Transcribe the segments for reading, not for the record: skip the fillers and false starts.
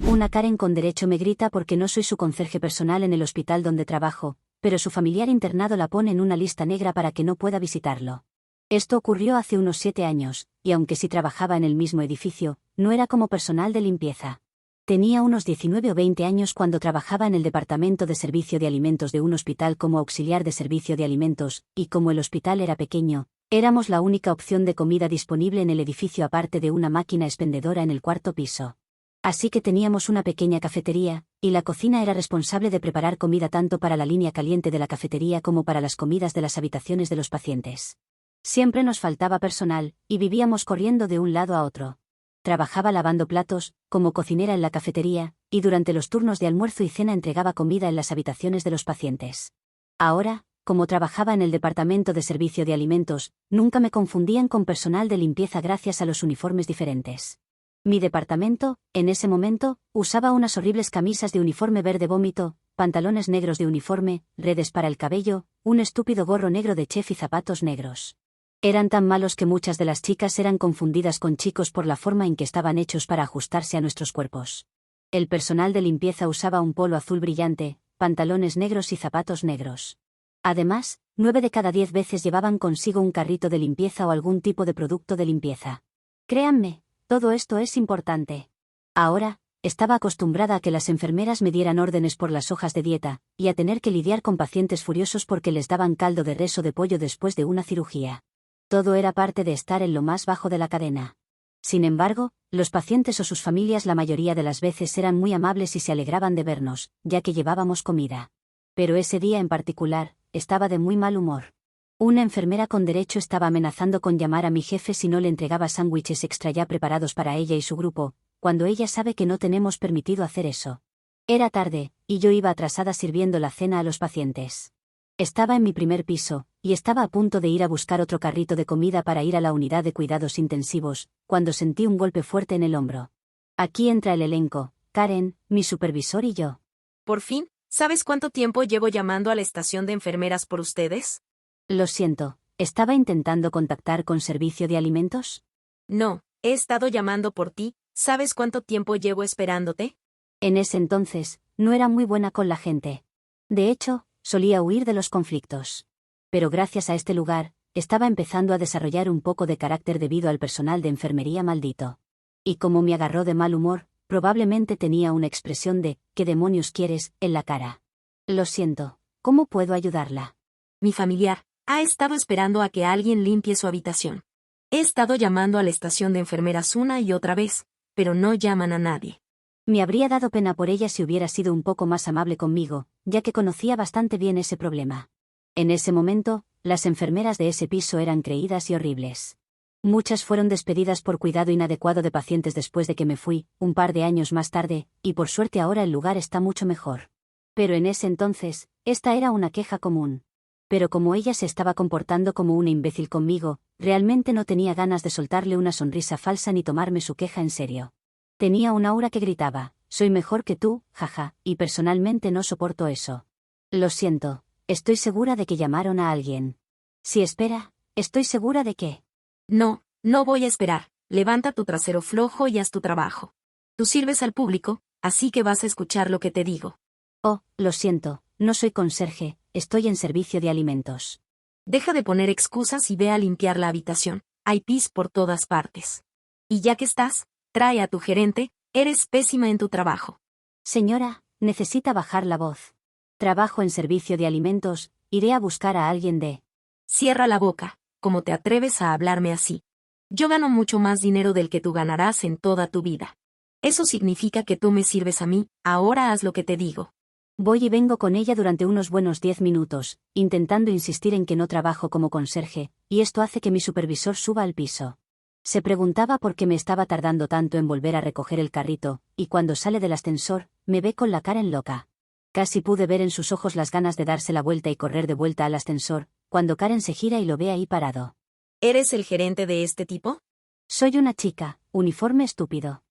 Una Karen con derecho me grita porque no soy su conserje personal en el hospital donde trabajo, pero su familiar internado la pone en una lista negra para que no pueda visitarlo. Esto ocurrió hace unos 7 años, y aunque sí trabajaba en el mismo edificio, no era como personal de limpieza. Tenía unos 19 o 20 años cuando trabajaba en el departamento de servicio de alimentos de un hospital como auxiliar de servicio de alimentos, y como el hospital era pequeño, éramos la única opción de comida disponible en el edificio aparte de una máquina expendedora en el 4º piso. Así que teníamos una pequeña cafetería, y la cocina era responsable de preparar comida tanto para la línea caliente de la cafetería como para las comidas de las habitaciones de los pacientes. Siempre nos faltaba personal, y vivíamos corriendo de un lado a otro. Trabajaba lavando platos, como cocinera en la cafetería, y durante los turnos de almuerzo y cena entregaba comida en las habitaciones de los pacientes. Ahora, como trabajaba en el departamento de servicio de alimentos, nunca me confundían con personal de limpieza gracias a los uniformes diferentes. Mi departamento, en ese momento, usaba unas horribles camisas de uniforme verde vómito, pantalones negros de uniforme, redes para el cabello, un estúpido gorro negro de chef y zapatos negros. Eran tan malos que muchas de las chicas eran confundidas con chicos por la forma en que estaban hechos para ajustarse a nuestros cuerpos. El personal de limpieza usaba un polo azul brillante, pantalones negros y zapatos negros. Además, 9 de cada 10 veces llevaban consigo un carrito de limpieza o algún tipo de producto de limpieza. Créanme, todo esto es importante. Ahora, estaba acostumbrada a que las enfermeras me dieran órdenes por las hojas de dieta, y a tener que lidiar con pacientes furiosos porque les daban caldo de res o de pollo después de una cirugía. Todo era parte de estar en lo más bajo de la cadena. Sin embargo, los pacientes o sus familias la mayoría de las veces eran muy amables y se alegraban de vernos, ya que llevábamos comida. Pero ese día en particular, estaba de muy mal humor. Una enfermera con derecho estaba amenazando con llamar a mi jefe si no le entregaba sándwiches extra ya preparados para ella y su grupo, cuando ella sabe que no tenemos permitido hacer eso. Era tarde, y yo iba atrasada sirviendo la cena a los pacientes. Estaba en mi primer piso, y estaba a punto de ir a buscar otro carrito de comida para ir a la unidad de cuidados intensivos, cuando sentí un golpe fuerte en el hombro. Aquí entra el elenco, Karen, mi supervisor y yo. Por fin, ¿sabes cuánto tiempo llevo llamando a la estación de enfermeras por ustedes? Lo siento, ¿estaba intentando contactar con servicio de alimentos? No, he estado llamando por ti, ¿sabes cuánto tiempo llevo esperándote? En ese entonces, no era muy buena con la gente. De hecho, solía huir de los conflictos. Pero gracias a este lugar, estaba empezando a desarrollar un poco de carácter debido al personal de enfermería maldito. Y como me agarró de mal humor, probablemente tenía una expresión de «¿Qué demonios quieres?» en la cara. Lo siento, ¿cómo puedo ayudarla? Mi familiar ha estado esperando a que alguien limpie su habitación. He estado llamando a la estación de enfermeras una y otra vez, pero no llaman a nadie. Me habría dado pena por ella si hubiera sido un poco más amable conmigo, ya que conocía bastante bien ese problema. En ese momento, las enfermeras de ese piso eran creídas y horribles. Muchas fueron despedidas por cuidado inadecuado de pacientes después de que me fui, un par de años más tarde, y por suerte ahora el lugar está mucho mejor. Pero en ese entonces, esta era una queja común. Pero como ella se estaba comportando como una imbécil conmigo, realmente no tenía ganas de soltarle una sonrisa falsa ni tomarme su queja en serio. Tenía un aura que gritaba, «Soy mejor que tú, jaja», y personalmente no soporto eso. Lo siento, estoy segura de que llamaron a alguien. Si espera, estoy segura de que... No, no voy a esperar. Levanta tu trasero flojo y haz tu trabajo. Tú sirves al público, así que vas a escuchar lo que te digo. Oh, lo siento, no soy conserje, estoy en servicio de alimentos. Deja de poner excusas y ve a limpiar la habitación. Hay pis por todas partes. Y ya que estás, trae a tu gerente, eres pésima en tu trabajo. Señora, necesita bajar la voz. Trabajo en servicio de alimentos, iré a buscar a alguien de... Cierra la boca, ¿cómo te atreves a hablarme así? Yo gano mucho más dinero del que tú ganarás en toda tu vida. Eso significa que tú me sirves a mí, ahora haz lo que te digo. Voy y vengo con ella durante unos buenos 10 minutos, intentando insistir en que no trabajo como conserje, y esto hace que mi supervisor suba al piso. Se preguntaba por qué me estaba tardando tanto en volver a recoger el carrito, y cuando sale del ascensor, me ve con la cara en loca. Casi pude ver en sus ojos las ganas de darse la vuelta y correr de vuelta al ascensor, cuando Karen se gira y lo ve ahí parado. ¿Eres el gerente de este tipo? Soy una chica, uniforme estúpido.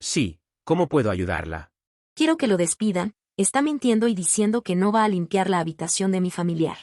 Sí, ¿cómo puedo ayudarla? Quiero que lo despidan, está mintiendo y diciendo que no va a limpiar la habitación de mi familiar.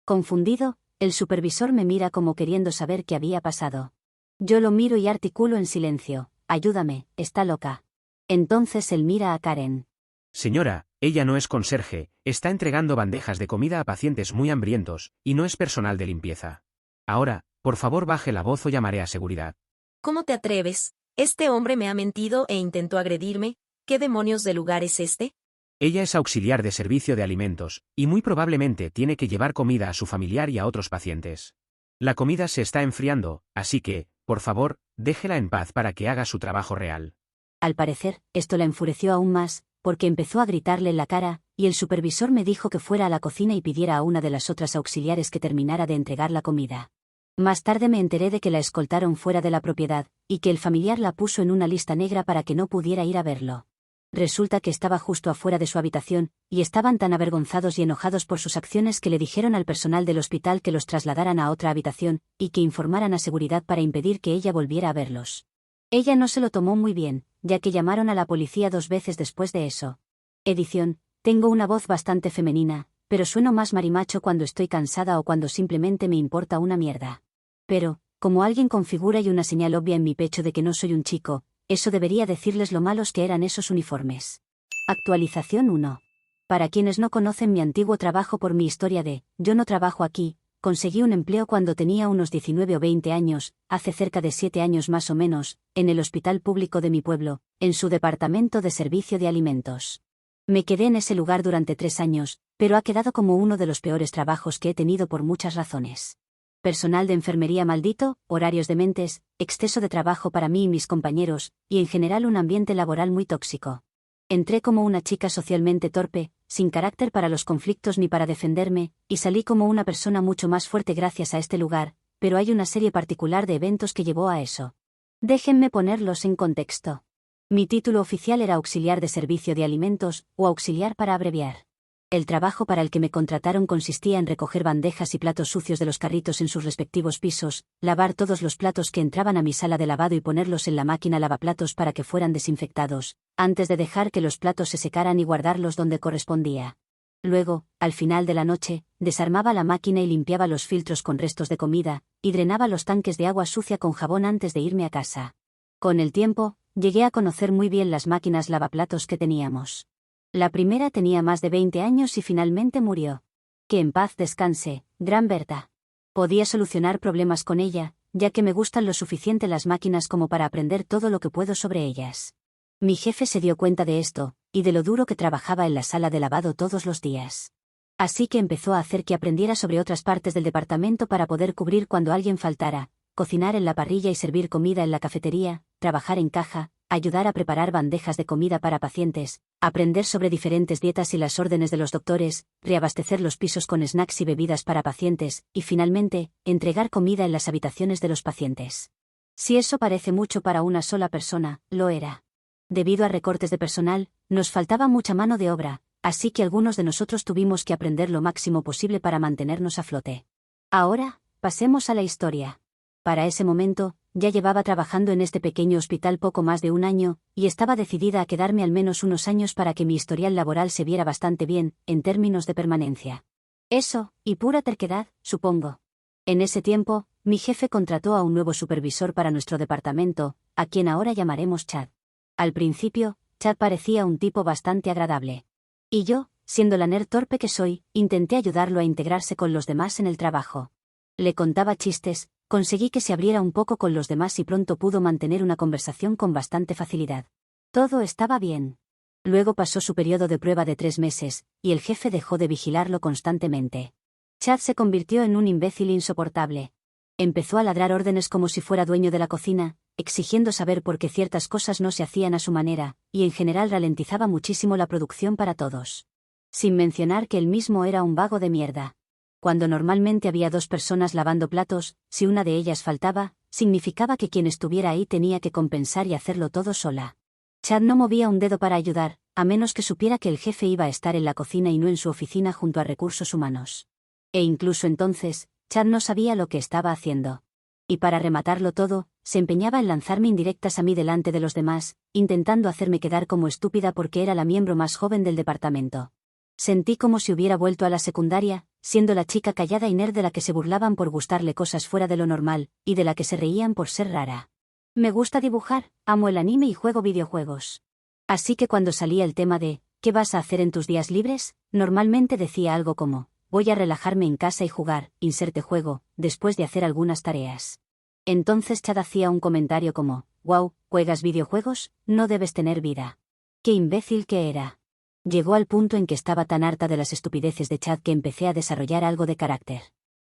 Confundido, el supervisor me mira como queriendo saber qué había pasado. Yo lo miro y articulo en silencio, ayúdame, está loca. Entonces él mira a Karen. Señora, ella no es conserje, está entregando bandejas de comida a pacientes muy hambrientos, y no es personal de limpieza. Ahora, por favor baje la voz o llamaré a seguridad. ¿Cómo te atreves? Este hombre me ha mentido e intentó agredirme. ¿Qué demonios de lugar es este? Ella es auxiliar de servicio de alimentos, y muy probablemente tiene que llevar comida a su familiar y a otros pacientes. La comida se está enfriando, así que, por favor, déjela en paz para que haga su trabajo real. Al parecer, esto la enfureció aún más, porque empezó a gritarle en la cara, y el supervisor me dijo que fuera a la cocina y pidiera a una de las otras auxiliares que terminara de entregar la comida. Más tarde me enteré de que la escoltaron fuera de la propiedad, y que el familiar la puso en una lista negra para que no pudiera ir a verlo. Resulta que estaba justo afuera de su habitación, y estaban tan avergonzados y enojados por sus acciones que le dijeron al personal del hospital que los trasladaran a otra habitación, y que informaran a seguridad para impedir que ella volviera a verlos. Ella no se lo tomó muy bien, ya que llamaron a la policía 2 veces después de eso. Edición: tengo una voz bastante femenina, pero sueno más marimacho cuando estoy cansada o cuando simplemente me importa una mierda. Pero, como alguien con figura y una señal obvia en mi pecho de que no soy un chico, eso debería decirles lo malos que eran esos uniformes. Actualización 1. Para quienes no conocen mi antiguo trabajo por mi historia de "yo no trabajo aquí", conseguí un empleo cuando tenía unos 19 o 20 años, hace cerca de 7 años más o menos, en el hospital público de mi pueblo, en su departamento de servicio de alimentos. Me quedé en ese lugar durante 3 años, pero ha quedado como uno de los peores trabajos que he tenido por muchas razones. Personal de enfermería maldito, horarios dementes, exceso de trabajo para mí y mis compañeros, y en general un ambiente laboral muy tóxico. Entré como una chica socialmente torpe, sin carácter para los conflictos ni para defenderme, y salí como una persona mucho más fuerte gracias a este lugar, pero hay una serie particular de eventos que llevó a eso. Déjenme ponerlos en contexto. Mi título oficial era auxiliar de servicio de alimentos, o auxiliar para abreviar. El trabajo para el que me contrataron consistía en recoger bandejas y platos sucios de los carritos en sus respectivos pisos, lavar todos los platos que entraban a mi sala de lavado y ponerlos en la máquina lavaplatos para que fueran desinfectados, antes de dejar que los platos se secaran y guardarlos donde correspondía. Luego, al final de la noche, desarmaba la máquina y limpiaba los filtros con restos de comida, y drenaba los tanques de agua sucia con jabón antes de irme a casa. Con el tiempo, llegué a conocer muy bien las máquinas lavaplatos que teníamos. La primera tenía más de 20 años y finalmente murió. Que en paz descanse, gran Berta. Podía solucionar problemas con ella, ya que me gustan lo suficiente las máquinas como para aprender todo lo que puedo sobre ellas. Mi jefe se dio cuenta de esto, y de lo duro que trabajaba en la sala de lavado todos los días. Así que empezó a hacer que aprendiera sobre otras partes del departamento para poder cubrir cuando alguien faltara, cocinar en la parrilla y servir comida en la cafetería, trabajar en caja, ayudar a preparar bandejas de comida para pacientes, aprender sobre diferentes dietas y las órdenes de los doctores, reabastecer los pisos con snacks y bebidas para pacientes, y finalmente, entregar comida en las habitaciones de los pacientes. Si eso parece mucho para una sola persona, lo era. Debido a recortes de personal, nos faltaba mucha mano de obra, así que algunos de nosotros tuvimos que aprender lo máximo posible para mantenernos a flote. Ahora, pasemos a la historia. Para ese momento, ya llevaba trabajando en este pequeño hospital poco más de 1 año, y estaba decidida a quedarme al menos unos años para que mi historial laboral se viera bastante bien, en términos de permanencia. Eso, y pura terquedad, supongo. En ese tiempo, mi jefe contrató a un nuevo supervisor para nuestro departamento, a quien ahora llamaremos Chad. Al principio, Chad parecía un tipo bastante agradable. Y yo, siendo la nerd torpe que soy, intenté ayudarlo a integrarse con los demás en el trabajo. Le contaba chistes, conseguí que se abriera un poco con los demás y pronto pudo mantener una conversación con bastante facilidad. Todo estaba bien. Luego pasó su periodo de prueba de 3 meses, y el jefe dejó de vigilarlo constantemente. Chad se convirtió en un imbécil insoportable. Empezó a ladrar órdenes como si fuera dueño de la cocina, exigiendo saber por qué ciertas cosas no se hacían a su manera, y en general ralentizaba muchísimo la producción para todos. Sin mencionar que él mismo era un vago de mierda. Cuando normalmente había 2 personas lavando platos, si una de ellas faltaba, significaba que quien estuviera ahí tenía que compensar y hacerlo todo sola. Chad no movía un dedo para ayudar, a menos que supiera que el jefe iba a estar en la cocina y no en su oficina junto a recursos humanos. E incluso entonces, Chad no sabía lo que estaba haciendo. Y para rematarlo todo, se empeñaba en lanzarme indirectas a mí delante de los demás, intentando hacerme quedar como estúpida porque era la miembro más joven del departamento. Sentí como si hubiera vuelto a la secundaria, siendo la chica callada y nerd de la que se burlaban por gustarle cosas fuera de lo normal, y de la que se reían por ser rara. Me gusta dibujar, amo el anime y juego videojuegos. Así que cuando salía el tema de ¿qué vas a hacer en tus días libres?, normalmente decía algo como voy a relajarme en casa y jugar, inserte juego, después de hacer algunas tareas. Entonces Chad hacía un comentario como wow, ¿juegas videojuegos? No debes tener vida. ¡Qué imbécil que era! Llegó al punto en que estaba tan harta de las estupideces de Chad que empecé a desarrollar algo de carácter.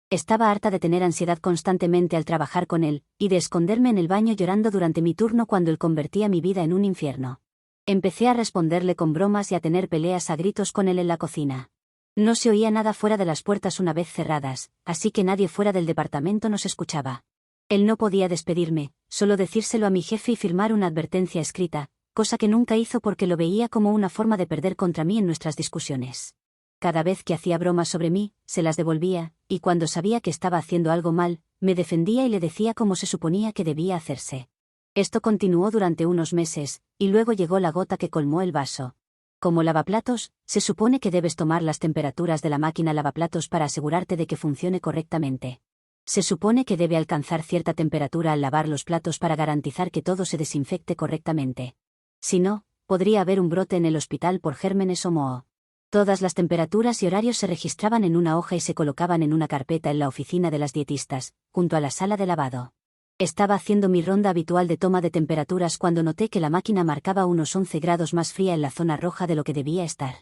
Estaba harta de tener ansiedad constantemente al trabajar con él, y de esconderme en el baño llorando durante mi turno cuando él convertía mi vida en un infierno. Empecé a responderle con bromas y a tener peleas a gritos con él en la cocina. No se oía nada fuera de las puertas una vez cerradas, así que nadie fuera del departamento nos escuchaba. Él no podía despedirme, solo decírselo a mi jefe y firmar una advertencia escrita, cosa que nunca hizo porque lo veía como una forma de perder contra mí en nuestras discusiones. Cada vez que hacía bromas sobre mí, se las devolvía, y cuando sabía que estaba haciendo algo mal, me defendía y le decía cómo se suponía que debía hacerse. Esto continuó durante unos meses, y luego llegó la gota que colmó el vaso. Como lavaplatos, se supone que debes tomar las temperaturas de la máquina lavaplatos para asegurarte de que funcione correctamente. Se supone que debe alcanzar cierta temperatura al lavar los platos para garantizar que todo se desinfecte correctamente. Si no, podría haber un brote en el hospital por gérmenes o moho. Todas las temperaturas y horarios se registraban en una hoja y se colocaban en una carpeta en la oficina de las dietistas, junto a la sala de lavado. Estaba haciendo mi ronda habitual de toma de temperaturas cuando noté que la máquina marcaba unos 11 grados más fría en la zona roja de lo que debía estar.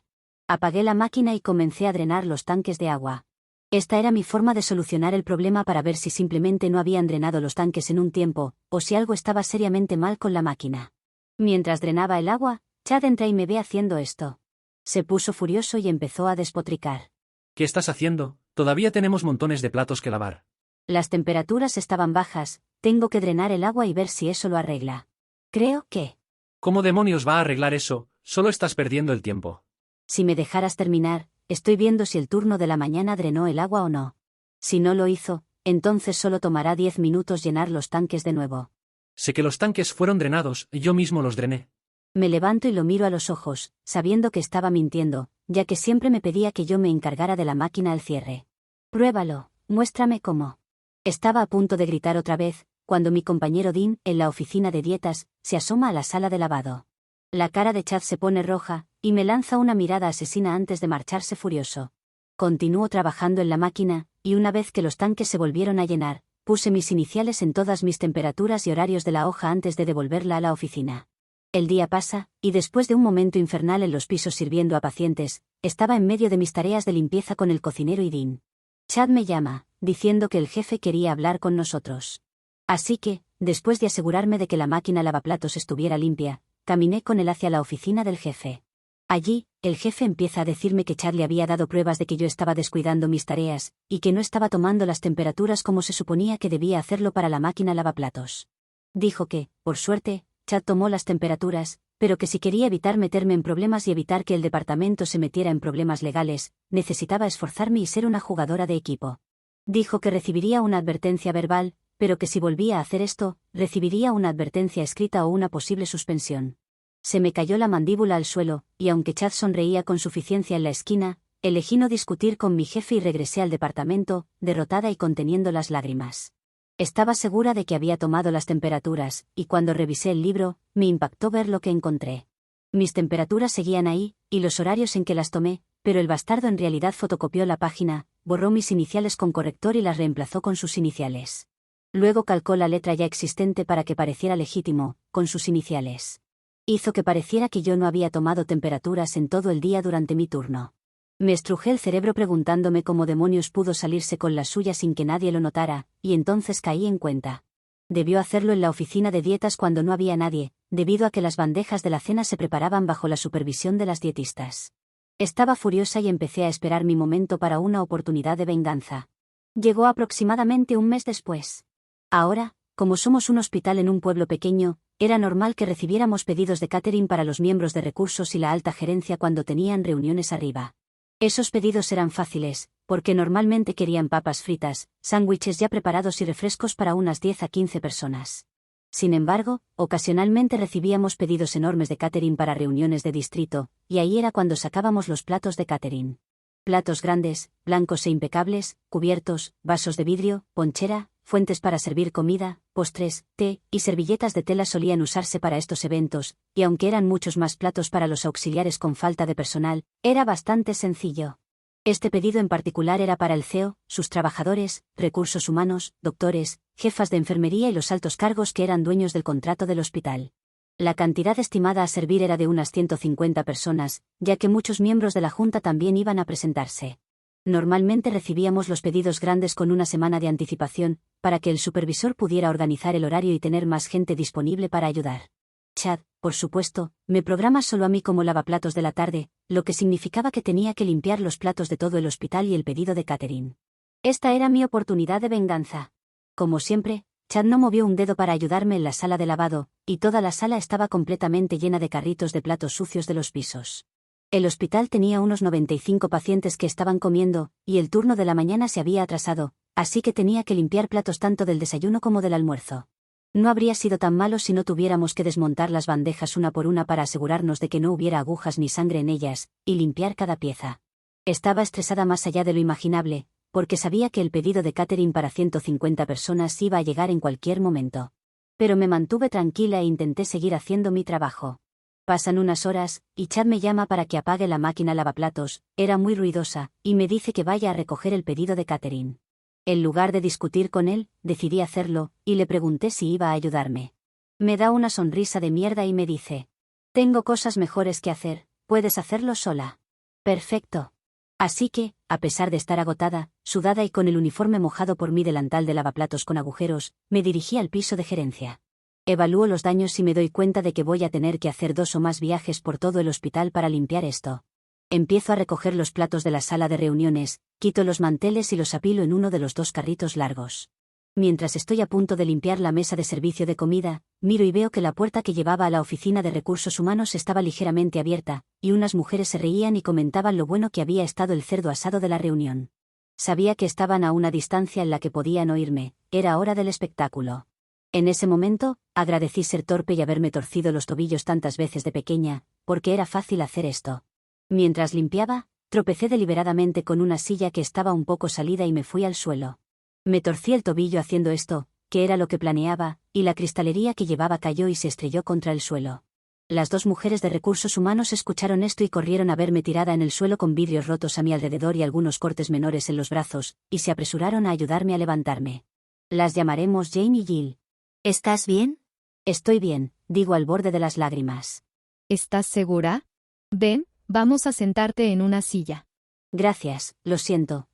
Apagué la máquina y comencé a drenar los tanques de agua. Esta era mi forma de solucionar el problema para ver si simplemente no habían drenado los tanques en un tiempo, o si algo estaba seriamente mal con la máquina. Mientras drenaba el agua, Chad entra y me ve haciendo esto. Se puso furioso y empezó a despotricar. ¿Qué estás haciendo? Todavía tenemos montones de platos que lavar. Las temperaturas estaban bajas, tengo que drenar el agua y ver si eso lo arregla. Creo que... ¿Cómo demonios va a arreglar eso? Solo estás perdiendo el tiempo. Si me dejaras terminar, estoy viendo si el turno de la mañana drenó el agua o no. Si no lo hizo, entonces solo tomará 10 minutos llenar los tanques de nuevo. Sé que los tanques fueron drenados, yo mismo los drené. Me levanto y lo miro a los ojos, sabiendo que estaba mintiendo, ya que siempre me pedía que yo me encargara de la máquina al cierre. Pruébalo, muéstrame cómo. Estaba a punto de gritar otra vez, cuando mi compañero Dean, en la oficina de dietas, se asoma a la sala de lavado. La cara de Chad se pone roja, y me lanza una mirada asesina antes de marcharse furioso. Continúo trabajando en la máquina, y una vez que los tanques se volvieron a llenar, puse mis iniciales en todas mis temperaturas y horarios de la hoja antes de devolverla a la oficina. El día pasa, y después de un momento infernal en los pisos sirviendo a pacientes, estaba en medio de mis tareas de limpieza con el cocinero y Dean. Chad me llama, diciendo que el jefe quería hablar con nosotros. Así que, después de asegurarme de que la máquina lavaplatos estuviera limpia, caminé con él hacia la oficina del jefe. Allí, el jefe empieza a decirme que Chad le había dado pruebas de que yo estaba descuidando mis tareas, y que no estaba tomando las temperaturas como se suponía que debía hacerlo para la máquina lavaplatos. Dijo que, por suerte, Chad tomó las temperaturas, pero que si quería evitar meterme en problemas y evitar que el departamento se metiera en problemas legales, necesitaba esforzarme y ser una jugadora de equipo. Dijo que recibiría una advertencia verbal, pero que si volvía a hacer esto, recibiría una advertencia escrita o una posible suspensión. Se me cayó la mandíbula al suelo, y aunque Chad sonreía con suficiencia en la esquina, elegí no discutir con mi jefe y regresé al departamento, derrotada y conteniendo las lágrimas. Estaba segura de que había tomado las temperaturas, y cuando revisé el libro, me impactó ver lo que encontré. Mis temperaturas seguían ahí, y los horarios en que las tomé, pero el bastardo en realidad fotocopió la página, borró mis iniciales con corrector y las reemplazó con sus iniciales. Luego calcó la letra ya existente para que pareciera legítimo, con sus iniciales. Hizo que pareciera que yo no había tomado temperaturas en todo el día durante mi turno. Me estrujé el cerebro preguntándome cómo demonios pudo salirse con la suya sin que nadie lo notara, y entonces caí en cuenta. Debió hacerlo en la oficina de dietas cuando no había nadie, debido a que las bandejas de la cena se preparaban bajo la supervisión de las dietistas. Estaba furiosa y empecé a esperar mi momento para una oportunidad de venganza. Llegó aproximadamente un mes después. Ahora, como somos un hospital en un pueblo pequeño, era normal que recibiéramos pedidos de catering para los miembros de recursos y la alta gerencia cuando tenían reuniones arriba. Esos pedidos eran fáciles, porque normalmente querían papas fritas, sándwiches ya preparados y refrescos para unas 10 a 15 personas. Sin embargo, ocasionalmente recibíamos pedidos enormes de catering para reuniones de distrito, y ahí era cuando sacábamos los platos de catering. Platos grandes, blancos e impecables, cubiertos, vasos de vidrio, ponchera, fuentes para servir comida, postres, té y servilletas de tela solían usarse para estos eventos, y aunque eran muchos más platos para los auxiliares con falta de personal, era bastante sencillo. Este pedido en particular era para el CEO, sus trabajadores, recursos humanos, doctores, jefas de enfermería y los altos cargos que eran dueños del contrato del hospital. La cantidad estimada a servir era de unas 150 personas, ya que muchos miembros de la junta también iban a presentarse. Normalmente recibíamos los pedidos grandes con una semana de anticipación, para que el supervisor pudiera organizar el horario y tener más gente disponible para ayudar. Chad, por supuesto, me programa solo a mí como lavaplatos de la tarde, lo que significaba que tenía que limpiar los platos de todo el hospital y el pedido de catering. Esta era mi oportunidad de venganza. Como siempre, Chad no movió un dedo para ayudarme en la sala de lavado, y toda la sala estaba completamente llena de carritos de platos sucios de los pisos. El hospital tenía unos 95 pacientes que estaban comiendo, y el turno de la mañana se había atrasado, así que tenía que limpiar platos tanto del desayuno como del almuerzo. No habría sido tan malo si no tuviéramos que desmontar las bandejas una por una para asegurarnos de que no hubiera agujas ni sangre en ellas, y limpiar cada pieza. Estaba estresada más allá de lo imaginable, porque sabía que el pedido de catering para 150 personas iba a llegar en cualquier momento. Pero me mantuve tranquila e intenté seguir haciendo mi trabajo. Pasan unas horas, y Chad me llama para que apague la máquina lavaplatos, era muy ruidosa, y me dice que vaya a recoger el pedido de catering. En lugar de discutir con él, decidí hacerlo, y le pregunté si iba a ayudarme. Me da una sonrisa de mierda y me dice: tengo cosas mejores que hacer, puedes hacerlo sola. Perfecto. Así que, a pesar de estar agotada, sudada y con el uniforme mojado por mi delantal de lavaplatos con agujeros, me dirigí al piso de gerencia. Evalúo los daños y me doy cuenta de que voy a tener que hacer 2 o más viajes por todo el hospital para limpiar esto. Empiezo a recoger los platos de la sala de reuniones, quito los manteles y los apilo en uno de los 2 carritos largos. Mientras estoy a punto de limpiar la mesa de servicio de comida, miro y veo que la puerta que llevaba a la oficina de recursos humanos estaba ligeramente abierta, y unas mujeres se reían y comentaban lo bueno que había estado el cerdo asado de la reunión. Sabía que estaban a una distancia en la que podían oírme, era hora del espectáculo. En ese momento, agradecí ser torpe y haberme torcido los tobillos tantas veces de pequeña, porque era fácil hacer esto. Mientras limpiaba, tropecé deliberadamente con una silla que estaba un poco salida y me fui al suelo. Me torcí el tobillo haciendo esto, que era lo que planeaba, y la cristalería que llevaba cayó y se estrelló contra el suelo. Las 2 mujeres de recursos humanos escucharon esto y corrieron a verme tirada en el suelo con vidrios rotos a mi alrededor y algunos cortes menores en los brazos, y se apresuraron a ayudarme a levantarme. Las llamaremos Jane y Jill. ¿Estás bien? Estoy bien, digo al borde de las lágrimas. ¿Estás segura? Ven, vamos a sentarte en una silla. Gracias, lo siento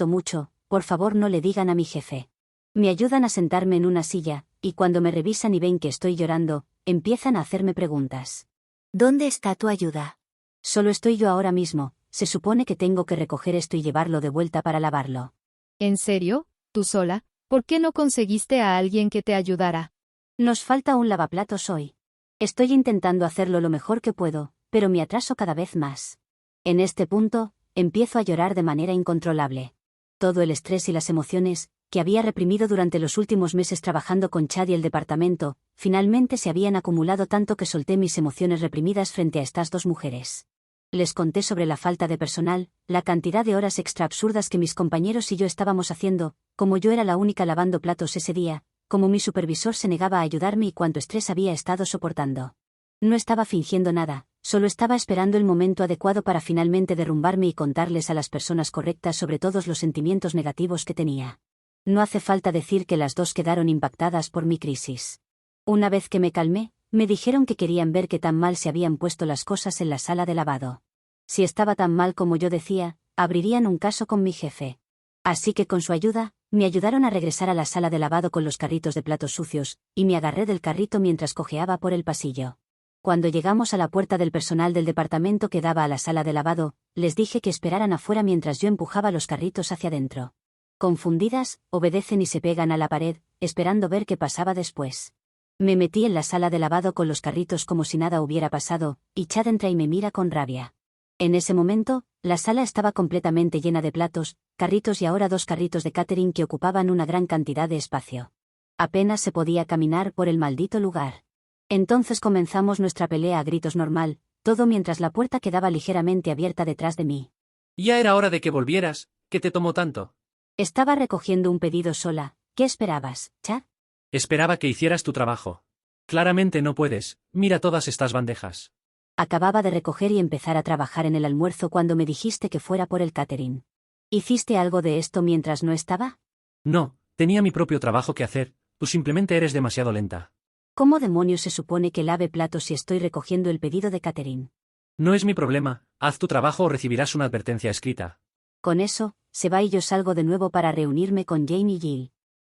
mucho, por favor no le digan a mi jefe. Me ayudan a sentarme en una silla, y cuando me revisan y ven que estoy llorando, empiezan a hacerme preguntas. ¿Dónde está tu ayuda? Solo estoy yo ahora mismo, se supone que tengo que recoger esto y llevarlo de vuelta para lavarlo. ¿En serio? ¿Tú sola? ¿Por qué no conseguiste a alguien que te ayudara? Nos falta un lavaplatos hoy. Estoy intentando hacerlo lo mejor que puedo, pero me atraso cada vez más. En este punto, empiezo a llorar de manera incontrolable. Todo el estrés y las emociones, que había reprimido durante los últimos meses trabajando con Chad y el departamento, finalmente se habían acumulado tanto que solté mis emociones reprimidas frente a estas 2 mujeres. Les conté sobre la falta de personal, la cantidad de horas extra absurdas que mis compañeros y yo estábamos haciendo, como yo era la única lavando platos ese día, como mi supervisor se negaba a ayudarme y cuánto estrés había estado soportando. No estaba fingiendo nada, solo estaba esperando el momento adecuado para finalmente derrumbarme y contarles a las personas correctas sobre todos los sentimientos negativos que tenía. No hace falta decir que las 2 quedaron impactadas por mi crisis. Una vez que me calmé, me dijeron que querían ver qué tan mal se habían puesto las cosas en la sala de lavado. Si estaba tan mal como yo decía, abrirían un caso con mi jefe. Así que con su ayuda, me ayudaron a regresar a la sala de lavado con los carritos de platos sucios, y me agarré del carrito mientras cojeaba por el pasillo. Cuando llegamos a la puerta del personal del departamento que daba a la sala de lavado, les dije que esperaran afuera mientras yo empujaba los carritos hacia adentro. Confundidas, obedecen y se pegan a la pared, esperando ver qué pasaba después. Me metí en la sala de lavado con los carritos como si nada hubiera pasado, y Chad entra y me mira con rabia. En ese momento, la sala estaba completamente llena de platos, carritos y ahora 2 carritos de catering que ocupaban una gran cantidad de espacio. Apenas se podía caminar por el maldito lugar. Entonces comenzamos nuestra pelea a gritos normal, todo mientras la puerta quedaba ligeramente abierta detrás de mí. Ya era hora de que volvieras, ¿qué te tomó tanto? Estaba recogiendo un pedido sola, ¿Qué esperabas, Chad? Esperaba que hicieras tu trabajo. Claramente no puedes, mira todas estas bandejas. Acababa de recoger y empezar a trabajar en el almuerzo cuando me dijiste que fuera por el catering. ¿Hiciste algo de esto mientras no estaba? No, tenía mi propio trabajo que hacer, tú simplemente eres demasiado lenta. ¿Cómo demonios se supone que lave platos si estoy recogiendo el pedido de catering? No es mi problema, haz tu trabajo o recibirás una advertencia escrita. Con eso, se va y yo salgo de nuevo para reunirme con Jane y Jill.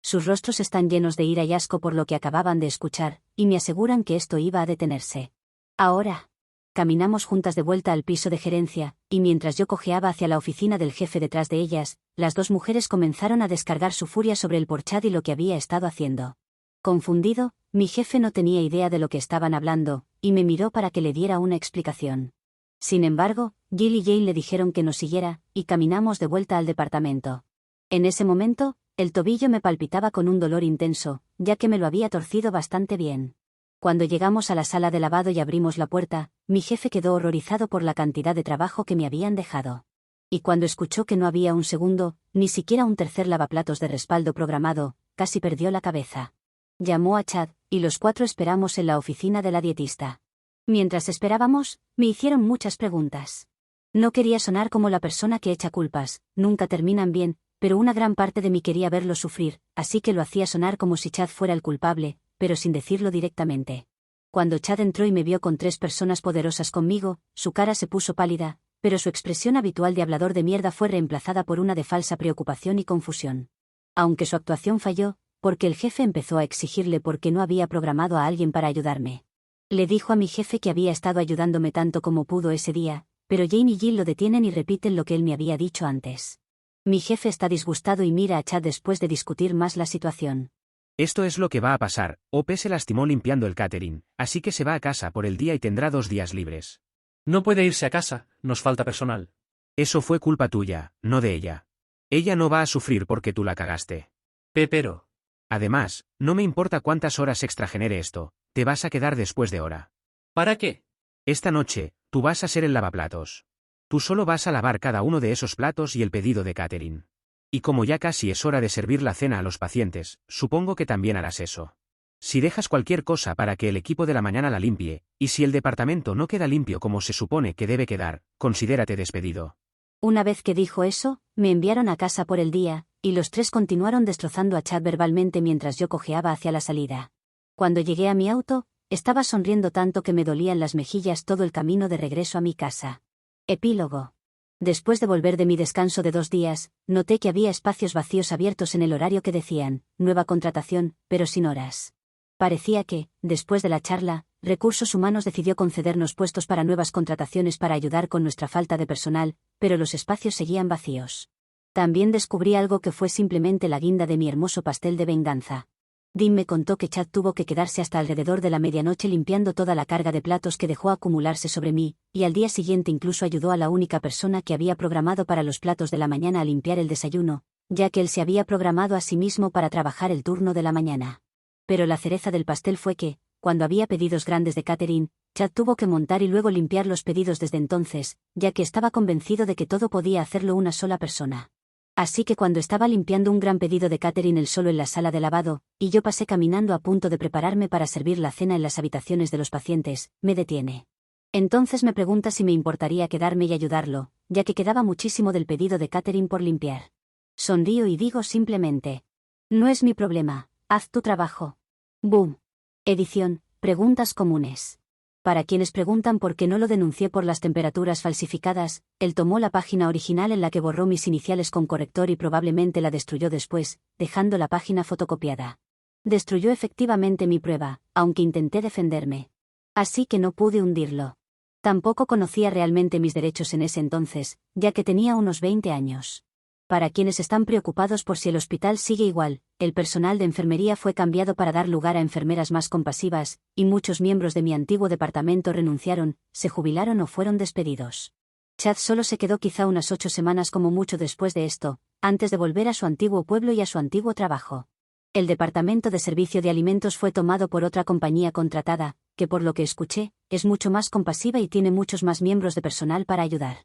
Sus rostros están llenos de ira y asco por lo que acababan de escuchar, y me aseguran que esto iba a detenerse. Ahora. Caminamos juntas de vuelta al piso de gerencia, y mientras yo cojeaba hacia la oficina del jefe detrás de ellas, las dos mujeres comenzaron a descargar su furia sobre el por Chad y lo que había estado haciendo. Confundido, mi jefe no tenía idea de lo que estaban hablando, y me miró para que le diera una explicación. Sin embargo, Jill y Jane le dijeron que nos siguiera, y caminamos de vuelta al departamento. En ese momento, el tobillo me palpitaba con un dolor intenso, ya que me lo había torcido bastante bien. Cuando llegamos a la sala de lavado y abrimos la puerta, mi jefe quedó horrorizado por la cantidad de trabajo que me habían dejado. Y cuando escuchó que no había un segundo, ni siquiera un tercer lavaplatos de respaldo programado, casi perdió la cabeza. Llamó a Chad, y los cuatro esperamos en la oficina de la dietista. Mientras esperábamos, me hicieron muchas preguntas. No quería sonar como la persona que echa culpas, nunca terminan bien, pero una gran parte de mí quería verlo sufrir, así que lo hacía sonar como si Chad fuera el culpable, pero sin decirlo directamente. Cuando Chad entró y me vio con 3 personas poderosas conmigo, su cara se puso pálida, pero su expresión habitual de hablador de mierda fue reemplazada por una de falsa preocupación y confusión. Aunque su actuación falló, porque el jefe empezó a exigirle por qué no había programado a alguien para ayudarme. Le dijo a mi jefe que había estado ayudándome tanto como pudo ese día, pero Jane y Jill lo detienen y repiten lo que él me había dicho antes. Mi jefe está disgustado y mira a Chad después de discutir más la situación. Esto es lo que va a pasar, OP se lastimó limpiando el catering, así que se va a casa por el día y tendrá 2 días libres. No puede irse a casa, nos falta personal. Eso fue culpa tuya, no de ella. Ella no va a sufrir porque tú la cagaste. Pero. Además, no me importa cuántas horas extra genere esto, te vas a quedar después de hora. ¿Para qué? Esta noche, tú vas a ser el lavaplatos. Tú solo vas a lavar cada uno de esos platos y el pedido de catering. Y como ya casi es hora de servir la cena a los pacientes, supongo que también harás eso. Si dejas cualquier cosa para que el equipo de la mañana la limpie, y si el departamento no queda limpio como se supone que debe quedar, considérate despedido. Una vez que dijo eso, me enviaron a casa por el día, y los 3 continuaron destrozando a Chad verbalmente mientras yo cojeaba hacia la salida. Cuando llegué a mi auto, estaba sonriendo tanto que me dolían las mejillas todo el camino de regreso a mi casa. Epílogo. Después de volver de mi descanso de 2 días, noté que había espacios vacíos abiertos en el horario que decían, nueva contratación, pero sin horas. Parecía que, después de la charla, Recursos Humanos decidió concedernos puestos para nuevas contrataciones para ayudar con nuestra falta de personal, pero los espacios seguían vacíos. También descubrí algo que fue simplemente la guinda de mi hermoso pastel de venganza. Dean me contó que Chad tuvo que quedarse hasta alrededor de la medianoche limpiando toda la carga de platos que dejó acumularse sobre mí, y al día siguiente incluso ayudó a la única persona que había programado para los platos de la mañana a limpiar el desayuno, ya que él se había programado a sí mismo para trabajar el turno de la mañana. Pero la cereza del pastel fue que, cuando había pedidos grandes de catering, Chad tuvo que montar y luego limpiar los pedidos desde entonces, ya que estaba convencido de que todo podía hacerlo una sola persona. Así que cuando estaba limpiando un gran pedido de catering él solo en la sala de lavado, y yo pasé caminando a punto de prepararme para servir la cena en las habitaciones de los pacientes, me detiene. Entonces me pregunta si me importaría quedarme y ayudarlo, ya que quedaba muchísimo del pedido de catering por limpiar. Sonrío y digo simplemente: no es mi problema, haz tu trabajo. Boom. Edición, preguntas comunes. Para quienes preguntan por qué no lo denuncié por las temperaturas falsificadas, él tomó la página original en la que borró mis iniciales con corrector y probablemente la destruyó después, dejando la página fotocopiada. Destruyó efectivamente mi prueba, aunque intenté defenderme. Así que no pude hundirlo. Tampoco conocía realmente mis derechos en ese entonces, ya que tenía unos 20 años. Para quienes están preocupados por si el hospital sigue igual, el personal de enfermería fue cambiado para dar lugar a enfermeras más compasivas, y muchos miembros de mi antiguo departamento renunciaron, se jubilaron o fueron despedidos. Chad solo se quedó quizá unas 8 semanas como mucho después de esto, antes de volver a su antiguo pueblo y a su antiguo trabajo. El departamento de servicio de alimentos fue tomado por otra compañía contratada, que por lo que escuché, es mucho más compasiva y tiene muchos más miembros de personal para ayudar.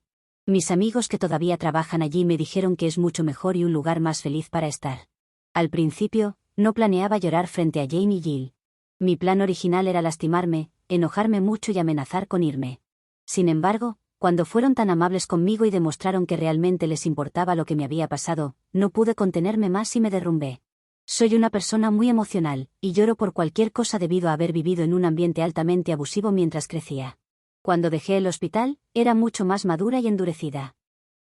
Mis amigos que todavía trabajan allí me dijeron que es mucho mejor y un lugar más feliz para estar. Al principio, no planeaba llorar frente a Jane y Jill. Mi plan original era lastimarme, enojarme mucho y amenazar con irme. Sin embargo, cuando fueron tan amables conmigo y demostraron que realmente les importaba lo que me había pasado, no pude contenerme más y me derrumbé. Soy una persona muy emocional, y lloro por cualquier cosa debido a haber vivido en un ambiente altamente abusivo mientras crecía. Cuando dejé el hospital, era mucho más madura y endurecida.